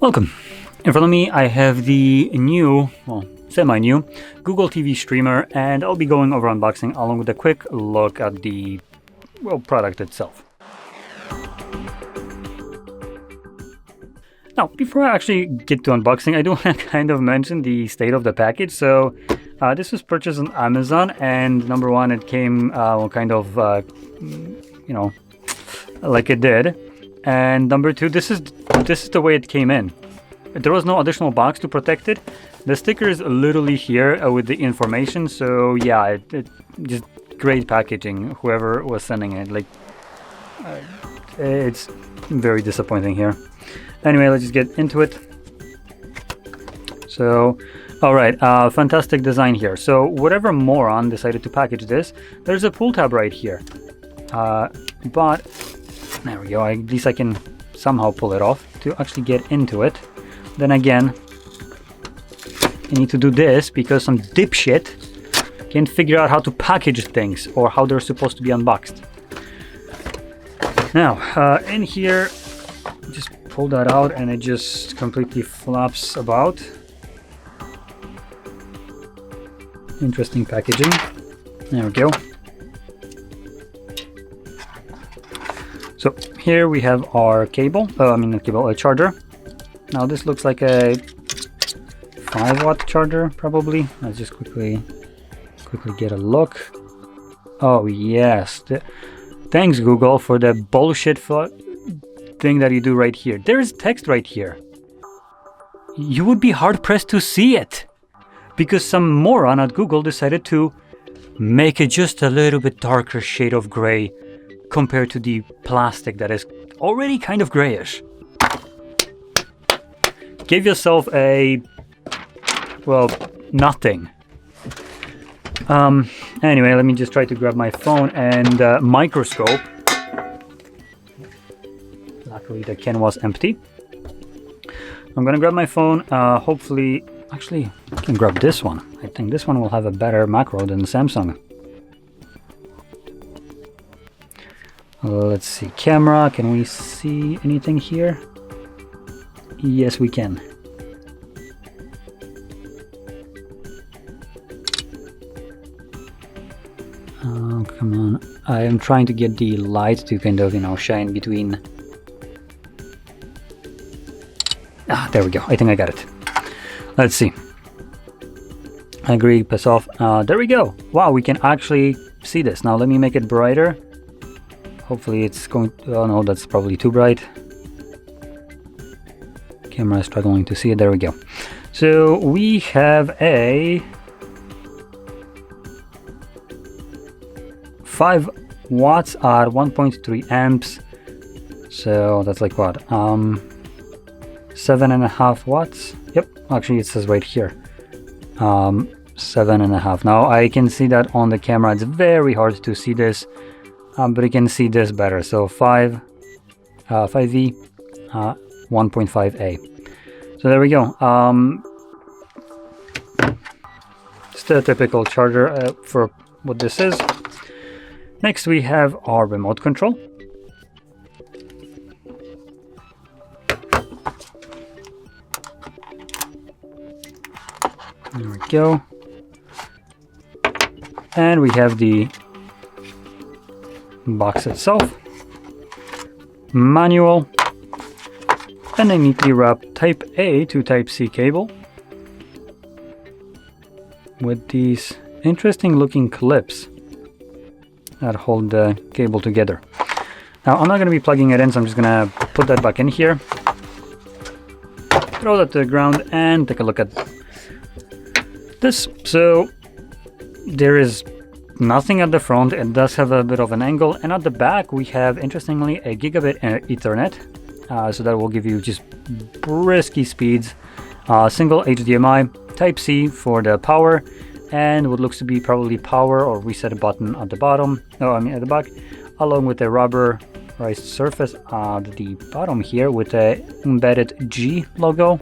Welcome. In front of me I have the new, well, semi-new Google TV streamer, and I'll be going over unboxing along with a quick look at the, well, product itself. Now, before I actually get to unboxing, I do want to kind of mention the state of the package. So this was purchased on Amazon, and number one, it came like it did. And number two, this is the way it came in. There was no additional box to protect it. The sticker is literally here with the information. So yeah, it just great packaging. Whoever was sending it, like, it's very disappointing here. Anyway, let's just get into it. So, all right, fantastic design here. So whatever moron decided to package this, there's a pull tab right here. But there we go. At least I can somehow pull it off to actually get into it. Then again, I need to do this because some dipshit can't figure out how to package things or how they're supposed to be unboxed. Now, in here, just pull that out and it just completely flops about. Interesting packaging. There we go. So here we have our cable, a charger. Now this looks like a 5-watt charger, probably. Let's just quickly get a look. Oh yes, thanks Google for the bullshit thing that you do right here. There is text right here. You would be hard pressed to see it because some moron at Google decided to make it just a little bit darker shade of gray compared to the plastic that is already kind of grayish. Give yourself a, well, nothing. Anyway, let me just try to grab my phone and microscope. Luckily the can was empty. I'm gonna grab my phone, hopefully, actually I can grab this one. I think this one will have a better macro than Samsung. Let's see, camera, can we see anything here? Yes, we can. Oh, come on. I am trying to get the light to kind of, shine between. Ah, there we go. I think I got it. Let's see. Agree, pass off. There we go. Wow, we can actually see this. Now let me make it brighter. Hopefully it's going to, oh no, that's probably too bright. Camera is struggling to see it. There we go. So we have a 5 watts at 1.3 amps. So that's like what? 7.5 watts. Yep, actually it says right here. 7.5. Now I can see that on the camera. It's very hard to see this. But you can see this better. So 5V, 1.5A. So there we go. Just a typical charger for what this is. Next we have our remote control. There we go. And we have the box itself, manual, and a neatly wrapped Type A to Type C cable with these interesting looking clips that hold the cable together. Now I'm not going to be plugging it in, so I'm just going to put that back in here, throw that to the ground, and take a look at this. So there is nothing at the front. It does have a bit of an angle, and at the back we have, interestingly, a gigabit Ethernet, so that will give you just brisky speeds. Single HDMI, Type C for the power, and what looks to be probably power or reset button at the bottom. At the back, along with a rubberized surface at the bottom here with a embedded G logo.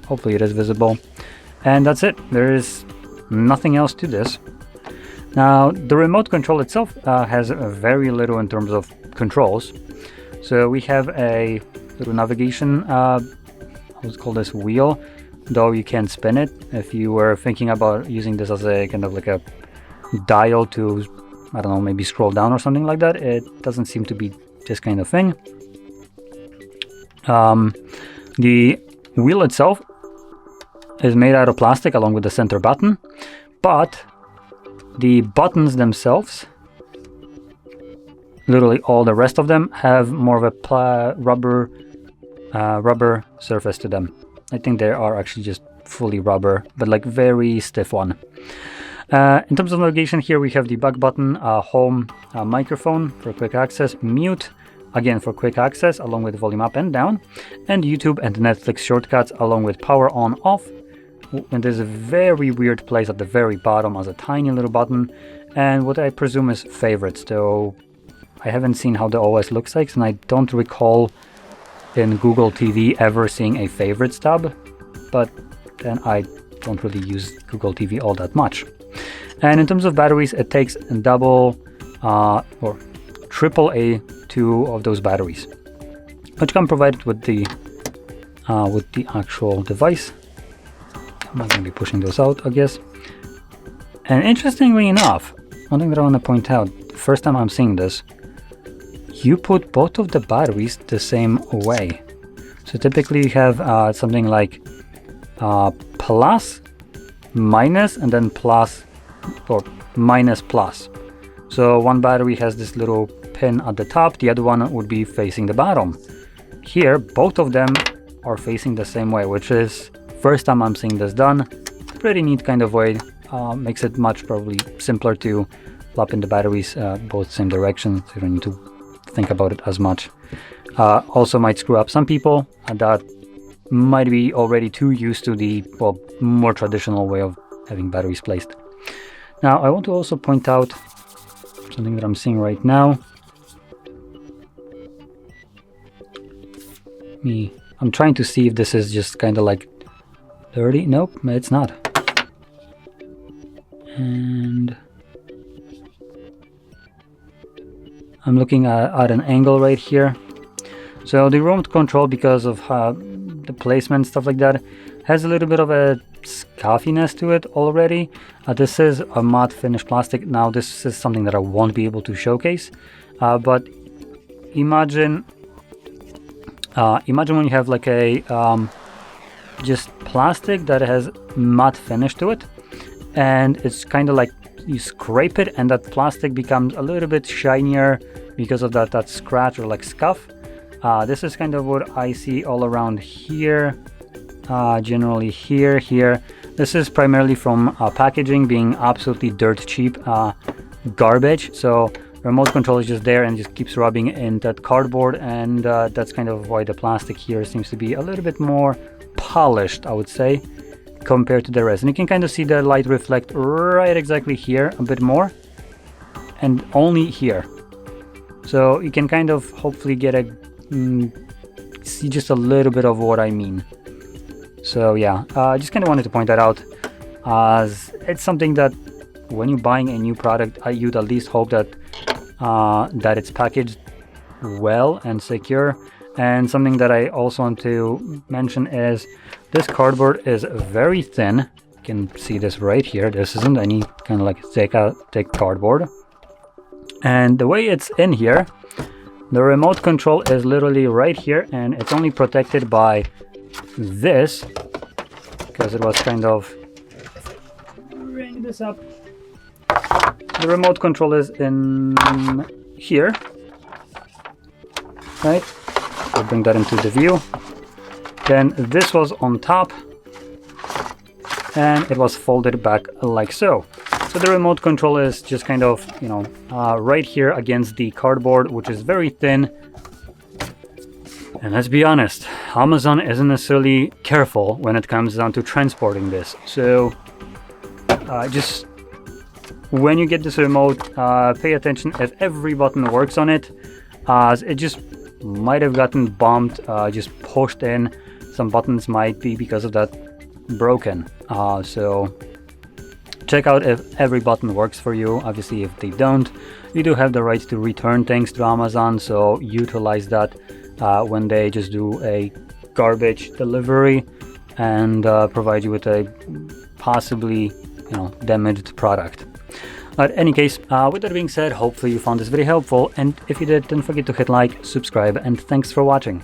Hopefully it is visible, and that's it. There is nothing else to this. Now the remote control itself has very little in terms of controls. So we have a little navigation, I would call this wheel, though you can spin it. If you were thinking about using this as a kind of like a dial to, I don't know, maybe scroll down or something like that, it doesn't seem to be this kind of thing. The wheel itself is made out of plastic along with the center button, but the buttons themselves, literally all the rest of them, have more of a rubber surface to them. I think they are actually just fully rubber, but like very stiff one. In terms of navigation, here we have the back button, home, microphone for quick access, mute, again for quick access along with volume up and down, and YouTube and Netflix shortcuts along with power on off. And there's a very weird place at the very bottom as a tiny little button, and what I presume is favorites, though I haven't seen how the OS looks like, and I don't recall in Google TV ever seeing a favorites tab, but then I don't really use Google TV all that much. And in terms of batteries, it takes double or triple-A 2 of those batteries, which come provided with the actual device. I'm not going to be pushing those out, I guess. And interestingly enough, one thing that I want to point out, the first time I'm seeing this, you put both of the batteries the same way. So typically you have something like plus, minus, and then plus or minus plus. So one battery has this little pin at the top, the other one would be facing the bottom. Here, both of them are facing the same way, which is first time I'm seeing this done. Pretty neat kind of way. Makes it much probably simpler to plug in the batteries both same direction, so you don't need to think about it as much. Also might screw up some people that might be already too used to the more traditional way of having batteries placed. Now I want to also point out something that I'm seeing right now. I'm trying to see if this is just kind of like dirty. Nope, it's not. And I'm looking at an angle right here. So the remote control, because of the placement, stuff like that, has a little bit of a scuffiness to it already. This is a matte finish plastic. Now this is something that I won't be able to showcase, but imagine when you have like a just plastic that has matte finish to it, and it's kind of like you scrape it and that plastic becomes a little bit shinier because of that scratch or like scuff. This is kind of what I see all around here, generally here. This is primarily from packaging being absolutely dirt cheap garbage. So remote control is just there and just keeps rubbing in that cardboard, and that's kind of why the plastic here seems to be a little bit more polished, I would say, compared to the rest. And you can kind of see the light reflect right exactly here a bit more, and only here. So you can kind of hopefully get a see just a little bit of what I mean. So yeah, I just kind of wanted to point that out, as it's something that when you're buying a new product, you'd at least hope that that it's packaged well and secure. And something that I also want to mention is this cardboard is very thin. You can see this right here. This isn't any kind of like thick cardboard. And the way it's in here, the remote control is literally right here, and it's only protected by this, because it was kind of bring this up. The remote control is in here, right? I'll bring that into the view. Then this was on top, and it was folded back like so. So the remote control is just kind of, you know, right here against the cardboard, which is very thin. And let's be honest, Amazon isn't necessarily careful when it comes down to transporting this. So just when you get this remote, pay attention if every button works on it, as it just might have gotten bumped, just pushed in. Some buttons might be because of that broken. So check out if every button works for you. Obviously, if they don't, you do have the right to return things to Amazon, so utilize that when they just do a garbage delivery and provide you with a possibly, damaged product. But in any case, with that being said, hopefully you found this video helpful, and if you did, don't forget to hit like, subscribe, and thanks for watching.